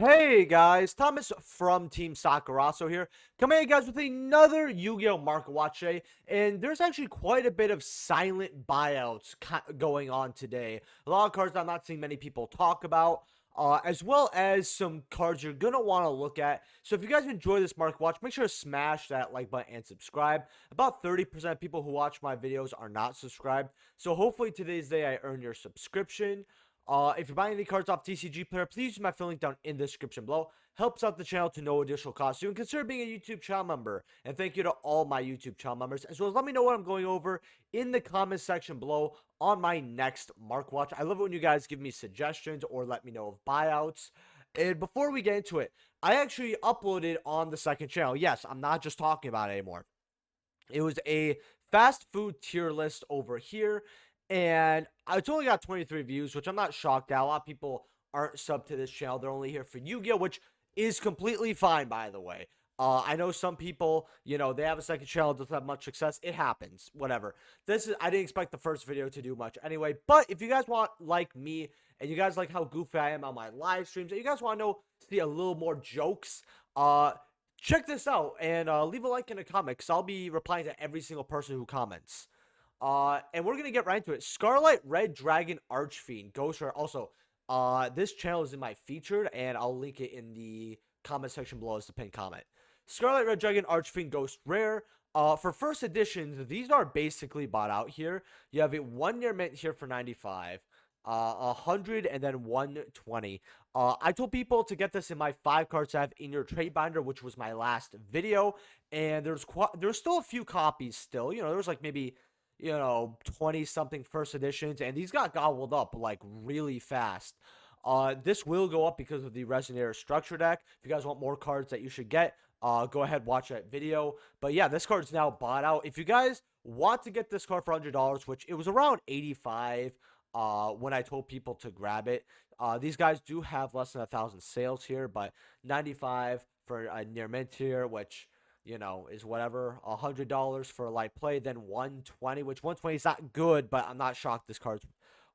Hey guys, Thomas from Team Sakurasou here, coming at you guys with another Yu-Gi-Oh! Market Watch today, and there's actually quite a bit of silent buyouts going on today. A lot of cards I'm not seeing many people talk about, as well as some cards you're gonna want to look at. So if you guys enjoy this Market Watch, make sure to smash that like button and subscribe. About 30% of people who watch my videos are not subscribed, so hopefully today's day I earn your subscription. If you're buying any cards off TCG Player, please use my affiliate link down in the description below. Helps out the channel to no additional cost. You can consider being a YouTube channel member. And thank you to all my YouTube channel members, as well as let me know what I'm going over in the comments section below on my next Mark Watch. I love it when you guys give me suggestions or let me know of buyouts. And before we get into it, I actually uploaded on the second channel. Yes, I'm not just talking about it anymore. It was a fast food tier list over here, and it's only got 23 views, which I'm not shocked at. A lot of people aren't subbed to this channel. They're only here for Yu-Gi-Oh!, which is completely fine, by the way. I know some people, they have a second channel, doesn't have much success. It happens, whatever. I didn't expect the first video to do much anyway, but if you guys want, like me, and you guys like how goofy I am on my live streams, and you guys want to see a little more jokes, check this out and leave a like in the comments. I'll be replying to every single person who comments. And we're gonna get right into it. Scarlet Red Dragon Archfiend Ghost Rare. Also, this channel is in my featured, and I'll link it in the comment section below as the pinned comment. Scarlet Red Dragon Archfiend Ghost Rare. For first editions, these are basically bought out here. You have a 1 year mint here for 95. 100 and then 120. I told people to get this in my 5 card set in your trade binder, which was my last video, and there's still a few copies still. There's like maybe 20 something first editions, and these got gobbled up like really fast. This will go up because of the Resonator structure deck. If you guys want more cards that you should get, go ahead, watch that video. But yeah, this card's now bought out. If you guys want to get this card for $100, which it was around 85 when I told people to grab it. These guys do have less than 1,000 sales here, but 95 for a near mint here, which is whatever. $100 for a light play, then 120, which 120 is not good, but I'm not shocked this card's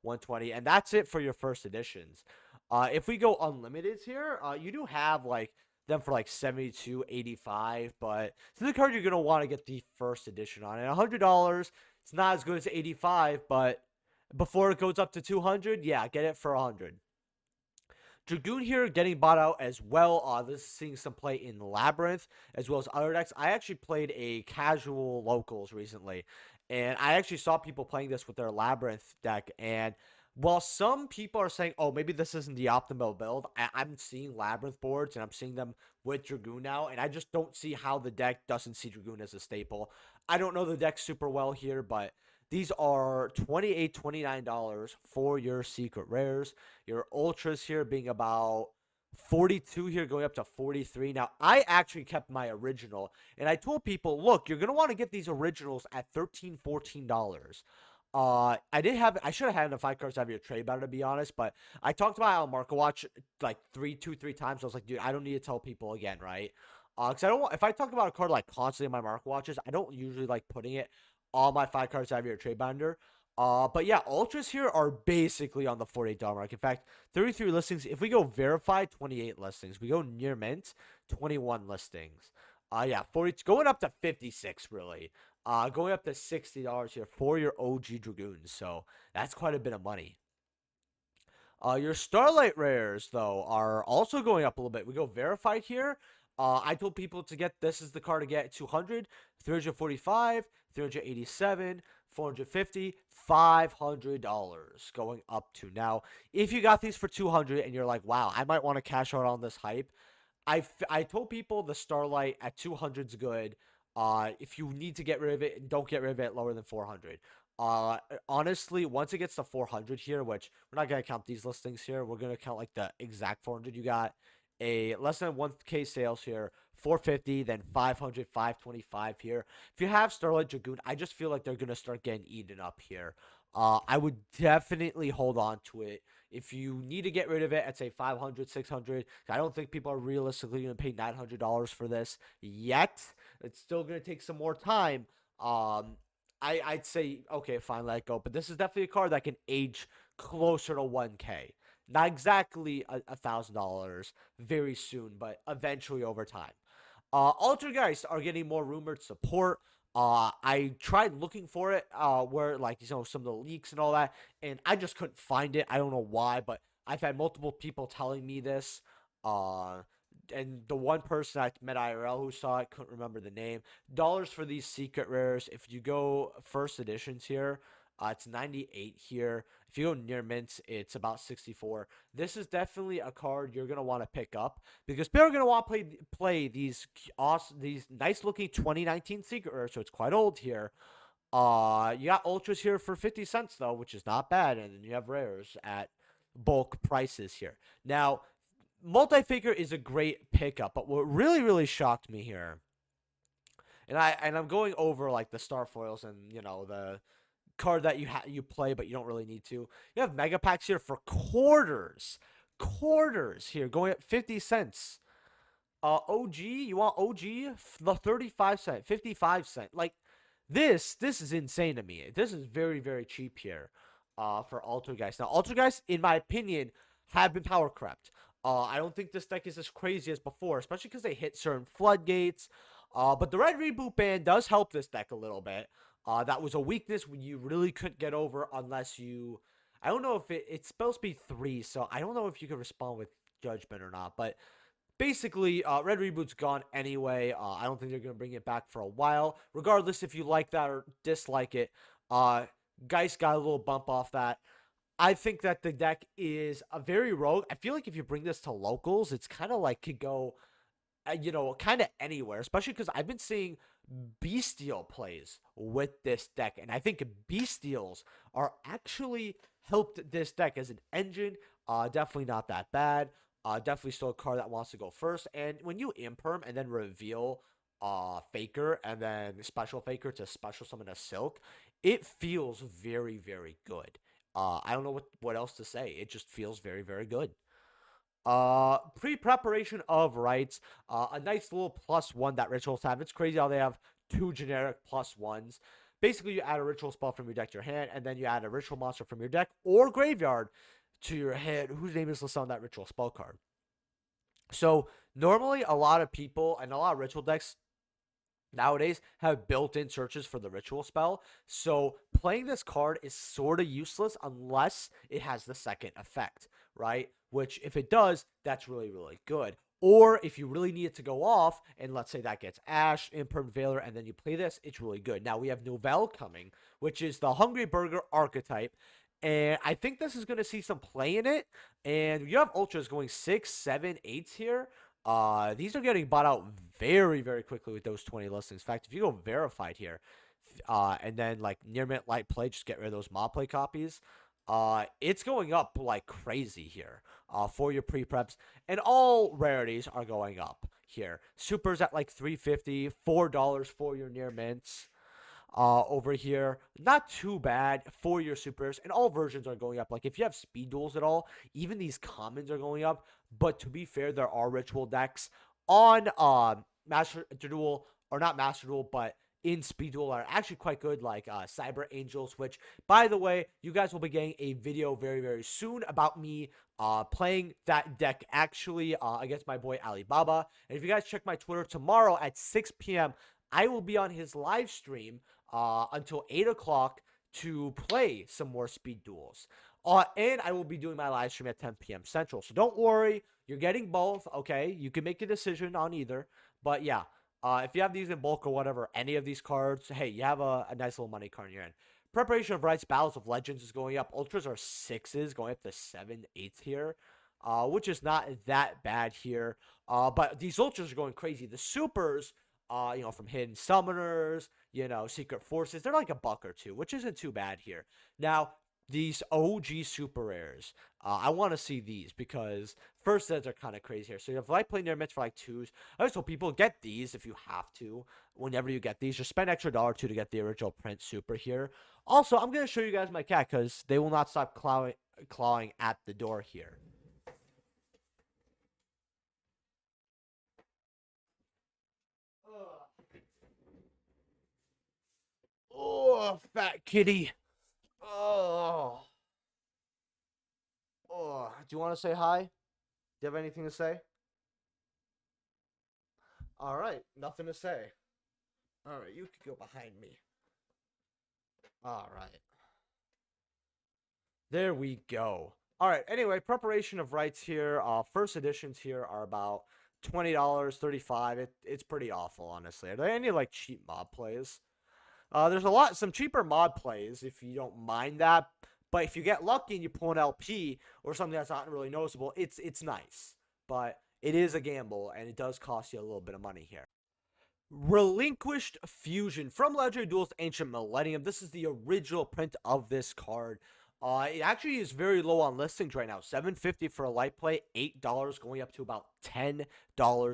120, and that's it for your first editions. If we go unlimiteds here, you do have like them for like 72, 85, but this is the card you're gonna want to get the first edition on. And $100, it's not as good as 85, but before it goes up to 200, yeah, get it for 100. Dragoon here getting bought out as well. This is seeing some play in Labyrinth as well as other decks. I actually played a casual locals recently, and I actually saw people playing this with their Labyrinth deck. And while some people are saying, oh, maybe this isn't the optimal build, I'm seeing Labyrinth boards, and I'm seeing them with Dragoon now, and I just don't see how the deck doesn't see Dragoon as a staple. I don't know the deck super well here, but these are $28, $29 for your secret rares. Your ultras here being about 42 here, going up to 43. Now, I actually kept my original, and I told people, look, you're going to want to get these originals at $13, $14. I should have had the 5 cards out of your trade battle, to be honest, but I talked about it on Market Watch like three times. I was like, dude, I don't need to tell people again, right? Because I don't want, if I talk about a card like constantly in my Market Watches, I don't usually like putting it all my 5 cards out of your trade binder. But yeah, ultras here are basically on the $48 mark. In fact, 33 listings. If we go verified, 28 listings. We go near mint, 21 listings. Yeah, 40 going up to 56 really. Going up to $60 here for your OG Dragoons. So that's quite a bit of money. Your Starlight rares though are also going up a little bit. We go verified here. I told people to get this is the card to get 200, 345, 387, 450, $500 going up to. Now, if you got these for 200 and you're like, wow, I might want to cash out on this hype, I told people the Starlight at 200 is good. If you need to get rid of it, don't get rid of it lower than 400. Honestly, once it gets to 400 here, which we're not going to count these listings here, we're going to count like the exact 400 you got. A less than 1K sales here, 450, then 500, 525 here. If you have Starlight Dragoon, I just feel like they're going to start getting eaten up here. I would definitely hold on to it. If you need to get rid of it at, say, 500, 600, I don't think people are realistically going to pay $900 for this yet. It's still going to take some more time. I'd say, okay, fine, let it go. But this is definitely a card that can age closer to 1K. Not exactly $1,000 very soon, but eventually over time. Altergeist are getting more rumored support. I tried looking for it, where like some of the leaks and all that, and I just couldn't find it. I don't know why, but I've had multiple people telling me this. Uh, and the one person I met IRL who saw it couldn't remember the name. Dollars for these secret rares. If you go first editions here, it's 98 here. If you go near mints, it's about 64. This is definitely a card you're gonna want to pick up because people are gonna want to play these awesome, these nice looking 2019 secret rares. So it's quite old here. You got ultras here for 50 cents though, which is not bad, and then you have rares at bulk prices here. Now, multi-figure is a great pickup, but what really shocked me here, and I'm going over like the star foils and the card that you play but you don't really need to. You have mega packs here for quarters here going at 50 cents. OG, you want OG? The 35 cent, 55 cent. Like this is insane to me. This is very cheap here for Altergeist. Now Altergeist, in my opinion, have been power crept. I don't think this deck is as crazy as before, especially because they hit certain floodgates. But the red reboot ban does help this deck a little bit. That was a weakness when you really couldn't get over unless you. I don't know if it's supposed to be 3, so I don't know if you can respond with Judgment or not. But basically, red reboot's gone anyway. I don't think they're gonna bring it back for a while. Regardless if you like that or dislike it, Geist got a little bump off that. I think that the deck is a very rogue. I feel like if you bring this to locals, it's kind of like could go kind of anywhere, especially because I've been seeing Bestial plays with this deck, and I think Bestials are actually helped this deck as an engine. Definitely not that bad. Definitely still a card that wants to go first. And when you imperm and then reveal Faker and then special Faker to special summon a Silk, it feels very good. I don't know what else to say. It just feels very good. Pre-preparation of rights. A nice little +1 that rituals have. It's crazy how they have 2 generic +1s. Basically, you add a ritual spell from your deck to your hand, and then you add a ritual monster from your deck or graveyard to your hand, whose name is listed on that ritual spell card. So normally, a lot of people and a lot of ritual decks nowadays have built-in searches for the ritual spell. So playing this card is sort of useless unless it has the second effect, right? Which if it does, that's really good. Or if you really need it to go off, and let's say that gets Ash, Imperm Veiler, and then you play this, it's really good. Now we have Novell coming, which is the Hungry Burger archetype. And I think this is going to see some play in it. And you have Ultras going 6, 7, 8s here. These are getting bought out very quickly with those 20 listings. In fact, if you go verified here, and then like near mint light play, just get rid of those mob play copies. It's going up like crazy here. For your pre-preps, and all rarities are going up here. Supers at like $3.50, $4 for your near mints. Over here, not too bad for your supers, and all versions are going up. Like if you have speed duels at all, even these commons are going up. But to be fair, there are ritual decks on Master Duel, or not Master Duel, but in Speed Duel are actually quite good, like Cyber Angels, which, by the way, you guys will be getting a video very soon about me playing that deck actually against my boy Alibaba. And if you guys check my Twitter tomorrow at 6 p.m., I will be on his live stream until 8 o'clock to play some more Speed Duels. And I will be doing my live stream at 10 p.m. Central. So don't worry, you're getting both, okay? You can make a decision on either. But yeah, if you have these in bulk or whatever, any of these cards, hey, you have a nice little money card in your hand. Preparation of Rights, Battles of Legends is going up. Ultras are 6s, going up to 7, 8s here, which is not that bad here. But these Ultras are going crazy. The Supers, from Hidden Summoners, Secret Forces, they're like $1 or $2, which isn't too bad here. Now, these OG super rares, I want to see these because first sets are kind of crazy here. So you have light play near mitts for like 2s. I always tell people get these if you have to. Whenever you get these, just spend extra $1 or $2 to get the original print super here. Also, I'm going to show you guys my cat because they will not stop clawing at the door here. Oh, fat kitty. Oh, Do you want to say hi? Do you have anything to say? All right, nothing to say. All right, you could go behind me. All right. There we go. All right. Anyway, preparation of rights here. First editions here are about $20, 35. It's pretty awful, honestly. Are there any like cheap mod plays? There's some cheaper mod plays if you don't mind that. But if you get lucky and you pull an LP or something that's not really noticeable, it's nice. But it is a gamble and it does cost you a little bit of money here. Relinquished Fusion from Legendary Duels Ancient Millennium. This is the original print of this card. It actually is very low on listings right now. $7.50 for a light play, $8 going up to about $10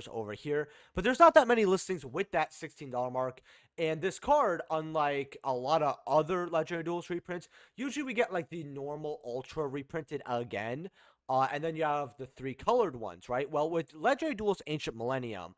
over here. But there's not that many listings with that $16 mark. And this card, unlike a lot of other Legendary Duels reprints, usually we get like the normal Ultra reprinted again. And then you have the 3 colored ones, right? Well, with Legendary Duels Ancient Millennium,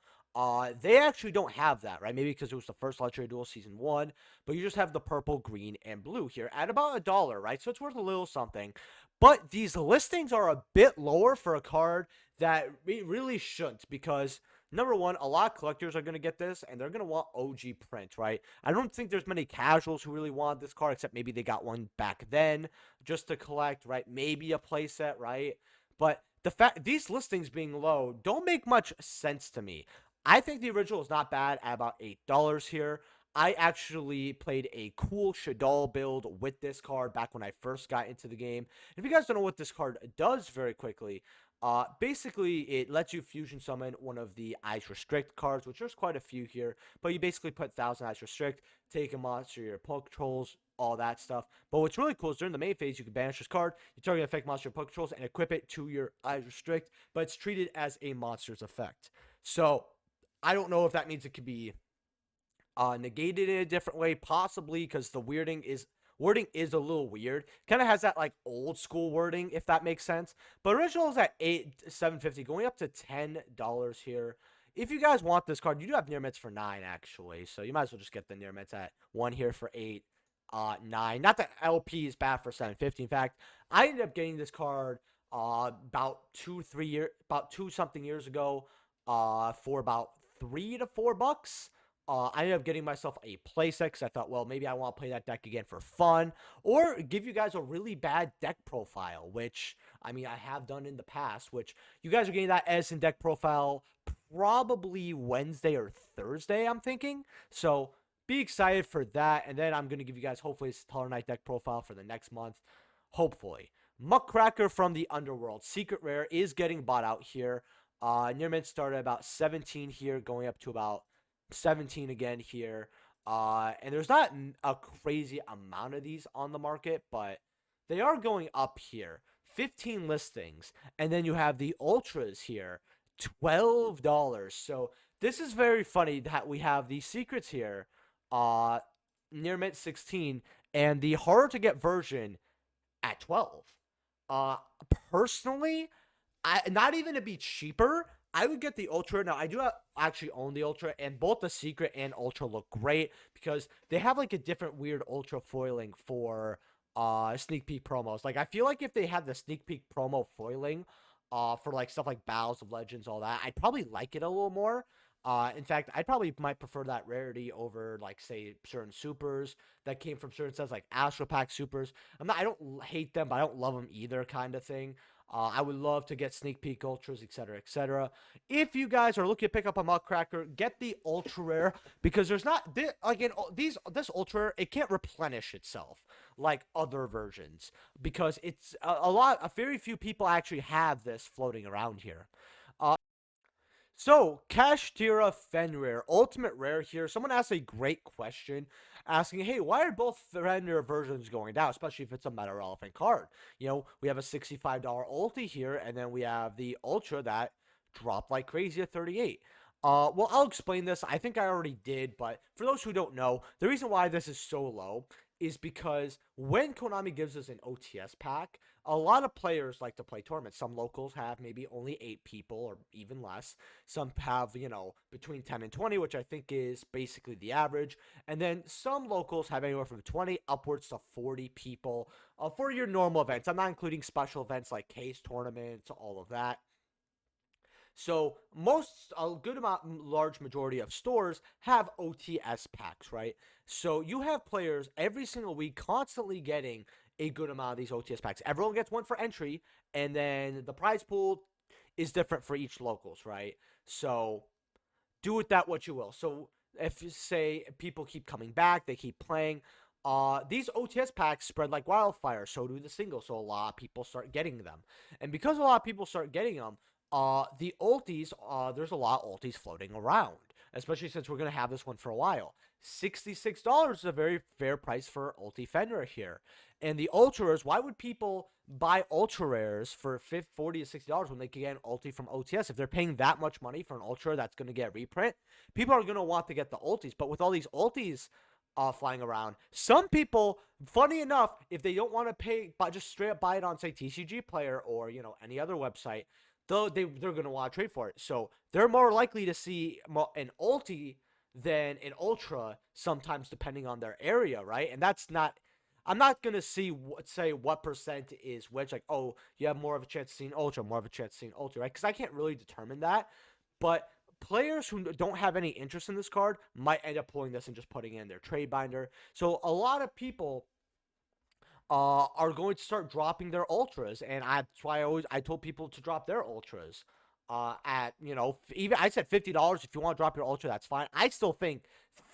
they actually don't have that, right? Maybe because it was the first Legendary Duel Season 1, but you just have the purple, green, and blue here at about $1, right? So it's worth a little something. But these listings are a bit lower for a card that really shouldn't, because number one, a lot of collectors are going to get this, and they're going to want OG print, right? I don't think there's many casuals who really want this card, except maybe they got one back then just to collect, right? Maybe a playset, right? But the fact these listings being low don't make much sense to me. I think the original is not bad at about $8 here. I actually played a cool Shaddoll build with this card back when I first got into the game. If you guys don't know what this card does very quickly, basically it lets you fusion summon one of the Ice Restrict cards, which there's quite a few here, but you basically put 1,000 Ice Restrict, take a monster, your Poke Controls, all that stuff. But what's really cool is during the main phase, you can banish this card, you target affect monster Poke Controls, and equip it to your Ice Restrict, but it's treated as a monster's effect. So I don't know if that means it could be negated in a different way, possibly, because the wording is a little weird. Kind of has that like old school wording, if that makes sense. But original is at $7.50, going up to $10 here. If you guys want this card, you do have near mitts for $9 actually, so you might as well just get the near mitts at 1 here for $8, $9. Not that LP is bad for $7.50. In fact, I ended up getting this card about 2 something years ago for about $3 to $4. I ended up getting myself a playset because I thought, well, maybe I want to play that deck again for fun, or give you guys a really bad deck profile, which, I mean, I have done in the past, which you guys are getting that Edison deck profile probably Wednesday or Thursday, I'm thinking. So be excited for that, and then I'm going to give you guys, hopefully, a Taller Knight deck profile for the next month, hopefully. Muckracker from the Underworld. Secret Rare is getting bought out here. Near mint started about 17 here, going up to about 17 again here. And there's not a crazy amount of these on the market, but they are going up here. 15 listings. And then you have the Ultras here, $12. So this is very funny that we have these secrets here, near mint 16, and the harder to get version at 12. Personally, not even to be cheaper, I would get the Ultra. Now, I do actually own the Ultra, and both the Secret and Ultra look great because they have like a different weird Ultra foiling for sneak peek promos. Like, I feel like if they had the sneak peek promo foiling for like stuff like Battles of Legends, all that, I'd probably like it a little more. In fact, I probably might prefer that rarity over, like, say, certain supers that came from certain sets, like Astro Pack supers. I don't hate them, but I don't love them either, kind of thing. I would love to get sneak peek ultras, etc., etc. If you guys are looking to pick up a Muckracker, get the ultra rare, because there's not like in this ultra rare, it can't replenish itself like other versions, because it's a very few people actually have this floating around here. So, Kashtira Fenrir, Ultimate Rare here. Someone asked a great question, asking, hey, why are both Fenrir versions going down, especially if it's a meta relevant card? You know, we have a $65 ulti here, and then we have the Ultra that dropped like crazy at 38. Well, I'll explain this. I think I already did, but for those who don't know, the reason why this is so low is because when Konami gives us an OTS pack, a lot of players like to play tournaments. Some locals have maybe only 8 people or even less. Some have, between 10 and 20, which I think is basically the average. And then some locals have anywhere from 20 upwards to 40 people for your normal events. I'm not including special events like case tournaments, all of that. So a good amount, large majority of stores have OTS packs, right? So you have players every single week constantly getting a good amount of these OTS packs. Everyone gets one for entry, and then the prize pool is different for each locals, right? So do with that what you will. So if you say people keep coming back, they keep playing. These OTS packs spread like wildfire. So do the singles. So a lot of people start getting them, and because a lot of people start getting them, the ultis, there's a lot of ultis floating around, especially since we're gonna have this one for a while. $66 is a very fair price for ulti Fenrir here. And the ultra rares, why would people buy ultra rares for $40 to $60 when they can get an ulti from OTS? If they're paying that much money for an ultra that's gonna get reprint, people are gonna want to get the ultis. But with all these ultis flying around, some people, funny enough, if they don't want to pay, but just straight up buy it on, say, TCG Player or any other website, though they're going to want to trade for it. So they're more likely to see an ulti than an ultra sometimes, depending on their area, right? And that's not, I'm not going to say what percent is which, like, oh, you have more of a chance of seeing ultra, more of a chance of seeing ultra, right? Because I can't really determine that. But players who don't have any interest in this card might end up pulling this and just putting it in their trade binder. So a lot of people are going to start dropping their ultras, and that's why I told people to drop their ultras. At even I said $50 if you want to drop your ultra, that's fine. I still think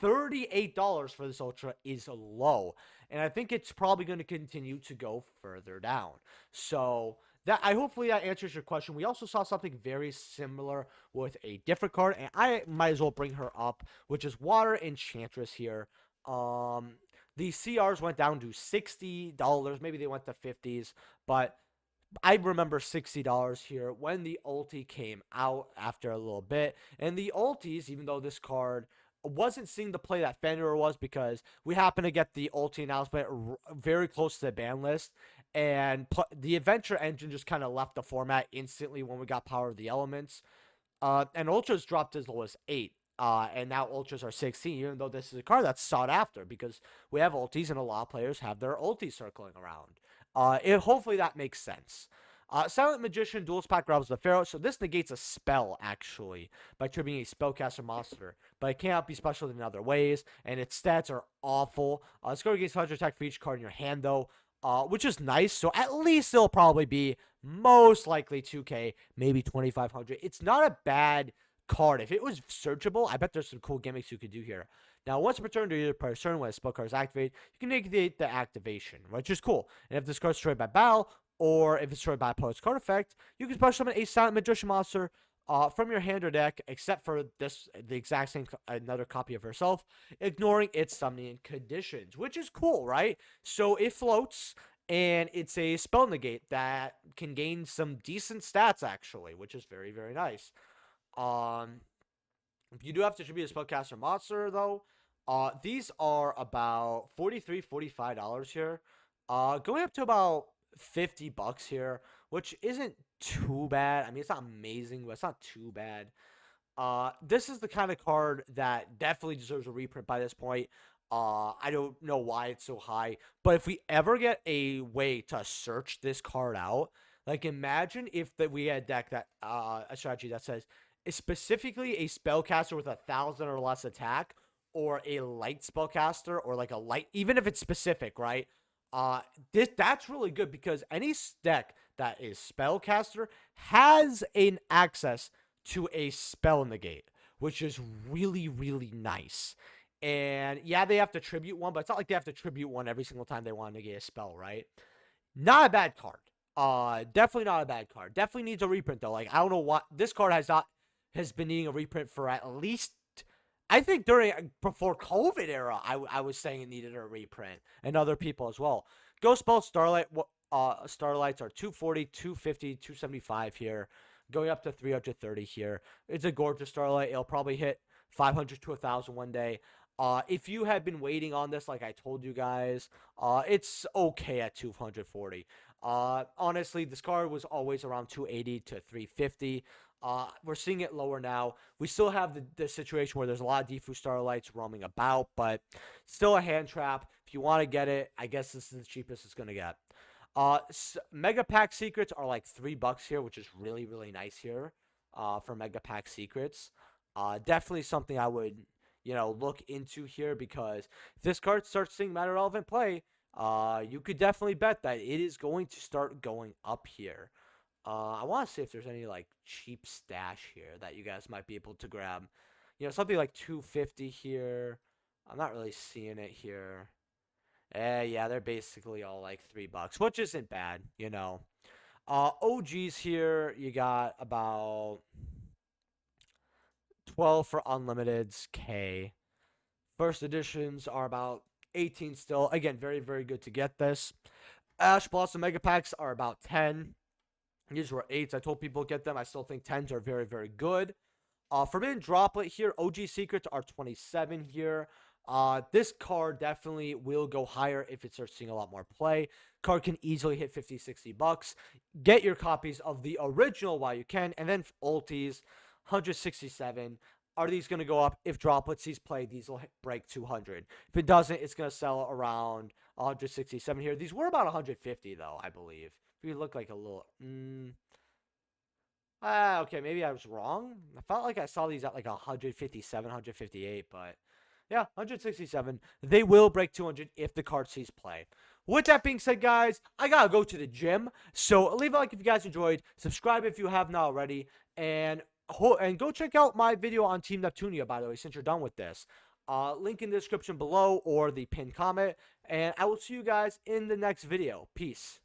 $38 for this ultra is low, and I think it's probably going to continue to go further down. So hopefully that answers your question. We also saw something very similar with a different card, and I might as well bring her up, which is Water Enchantress here. The CRs went down to $60. Maybe they went to 50s, but I remember $60 here when the ulti came out after a little bit. And the ultis, even though this card wasn't seeing the play that Fenrir was, because we happened to get the ulti announcement very close to the ban list, and the adventure engine just kind of left the format instantly when we got Power of the Elements. And ultras dropped as low as 8. And now ultras are 16, even though this is a card that's sought after because we have ultis and a lot of players have their ultis circling around. Hopefully that makes sense. Silent Magician, Duelist Pack Rebels the Pharaoh. So this negates a spell, actually, by triggering a spellcaster monster. But it cannot be special in other ways, and its stats are awful. Score against 100 attack for each card in your hand, though, which is nice. So at least it'll probably be most likely 2K, maybe 2,500. It's not a bad card. If it was searchable, I bet there's some cool gimmicks you could do here. Now, once returned to your player's turn when a spell card is activated, you can negate the activation, which is cool. And if this card is destroyed by battle, or if it's destroyed by a opponent's card effect, you can special summon a Silent Magician monster from your hand or deck, except for the exact same, another copy of herself, ignoring its summoning conditions, which is cool, right? So it floats, and it's a spell negate that can gain some decent stats, actually, which is very, very nice. You do have to attribute a spellcaster monster, though. These are about $45 here. Going up to about $50 here, which isn't too bad. I mean, it's not amazing, but it's not too bad. This is the kind of card that definitely deserves a reprint by this point. I don't know why it's so high, but if we ever get a way to search this card out, like imagine if we had a deck that a strategy that says specifically a spellcaster with 1,000 or less attack, or a light spellcaster, or like a light, even if it's specific, right? That's really good because any deck that is spellcaster has an access to a spell negate, which is really, really nice. And yeah, they have to tribute one, but it's not like they have to tribute one every single time they want to negate a spell, right? Not a bad card. Definitely not a bad card. Definitely needs a reprint though. Like, I don't know what this card has been needing a reprint for at least, I think before COVID era, I was saying it needed a reprint, and other people as well. Ghost Ball Starlight, Starlights are 240, 250, 275 here. going up to 330 here. It's a gorgeous Starlight. It'll probably hit 500 to 1,000 one day. If you had been waiting on this, like I told you guys, it's okay at 240. Honestly, this card was always around 280 to 350. We're seeing it lower now. We still have the situation where there's a lot of Defu Starlights roaming about, but still a hand trap. If you want to get it, I guess this is the cheapest it's going to get. Mega Pack Secrets are like $3 here, which is really, really nice here for Mega Pack Secrets. Definitely something I would, look into here, because if this card starts seeing Meta Relevant play, you could definitely bet that it is going to start going up here. I want to see if there's any like cheap stash here that you guys might be able to grab. Something like 250 here. I'm not really seeing it here. Yeah, they're basically all like $3, which isn't bad, OGs here, you got about 12 for Unlimiteds, K. First editions are about 18 still. Again, very, very good to get this. Ash Blossom Mega Packs are about 10. These were 8s. I told people to get them. I still think 10s are very, very good. Forbidden Droplet here. OG Secrets are 27 here. This card definitely will go higher if it starts seeing a lot more play. Card can easily hit 50, $60. Get your copies of the original while you can. And then ultis, 167. Are these going to go up? If Droplet sees play, these will break 200. If it doesn't, it's going to sell around 167 here. These were about 150 though, I believe. If you look like a little... okay, maybe I was wrong. I felt like I saw these at like 157, 158, but... yeah, 167. They will break 200 if the card sees play. With that being said, guys, I gotta go to the gym. So leave a like if you guys enjoyed. Subscribe if you have not already. And go check out my video on Team Neptunia, by the way, since you're done with this. Link in the description below or the pinned comment. And I will see you guys in the next video. Peace.